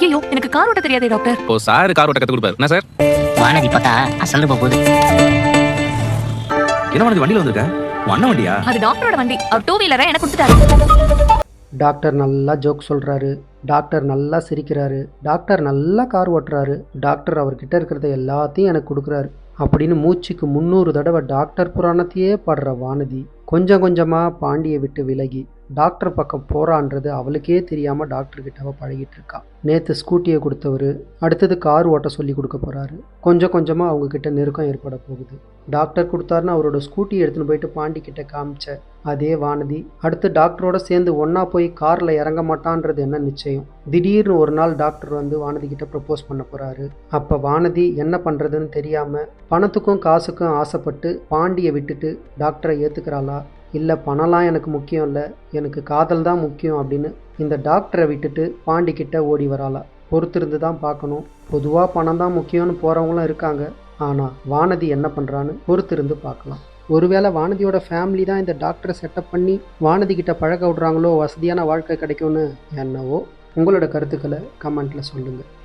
ஐயோ, எனக்கு கார் ஓட்ட தெரியாதே டாக்டர். ஓ சார் கார் ஓட்ட கத்து கொடுப்பாரு என்ன சார்? வானதி பார்த்தா அசந்து போகுது. என்ன வானதி வண்டியில வந்திருக்க? அண்ணன் வண்டியா? அது டாக்டரோட வண்டி. அவர் டூ வீலரை எனக்கு கொடுத்துட்டாரு. டாக்டர் நல்லா ஜோக் சொல்கிறாரு, டாக்டர் நல்லா சிரிக்கிறாரு, டாக்டர் நல்லா கார் ஓட்டுறாரு, டாக்டர் அவர்கிட்ட இருக்கிறத எல்லாத்தையும் எனக்கு கொடுக்குறாரு அப்படின்னு மூச்சுக்கு 300 தடவை டாக்டர் புராணத்தையே பாடுற வானதி கொஞ்சம் கொஞ்சமாக பாண்டியை விட்டு விலகி டாக்டர் பக்கம் போகிறான்றது அவளுக்கே தெரியாமல் டாக்டர்கிட்ட அவள் பழகிட்டு இருக்கா. நேற்று ஸ்கூட்டியை கொடுத்தவர் அடுத்தது கார் ஓட்ட சொல்லி கொடுக்க போகிறாரு. கொஞ்சம் கொஞ்சமாக அவங்கக்கிட்ட நெருக்கம் ஏற்பட போகுது. டாக்டர் கொடுத்தாருன்னு அவரோட ஸ்கூட்டியை எடுத்துன்னு போயிட்டு பாண்டிக்கிட்ட காமிச்ச அதே வானதி அடுத்து டாக்டரோட சேர்ந்து ஒன்றா போய் காரில் இறங்க மாட்டான்றது என்ன நிச்சயம். திடீர்னு ஒரு நாள் டாக்டர் வந்து வானதி கிட்ட ப்ரப்போஸ் பண்ண போகிறாரு. அப்போ வானதி என்ன பண்ணுறதுன்னு தெரியாமல் பணத்துக்கும் காசுக்கும் ஆசைப்பட்டு பாண்டியை விட்டுட்டு டாக்டரை ஏற்றுக்கிறாளா, இல்லை பணம்லாம் எனக்கு முக்கியம் இல்லை, எனக்கு காதல் தான் முக்கியம் அப்படின்னு இந்த டாக்டரை விட்டுட்டு பாண்டிக்கிட்ட ஓடி வராளா? பொறுத்திருந்து தான் பார்க்கணும். பொதுவாக பணம் தான் முக்கியம்னு போகிறவங்களும் இருக்காங்க. ஆனால் வானதி என்ன பண்ணுறான்னு பொறுத்திருந்து பார்க்கலாம். ஒருவேளை வானதியோட ஃபேமிலி தான் இந்த டாக்டரை செட்டப் பண்ணி வானதி கிட்ட பழக விடுறாங்களோ, வசதியான வாழ்க்கை கிடைக்கும்னு. என்னவோ, உங்களோட கருத்துக்களை கமெண்ட்டில் சொல்லுங்கள்.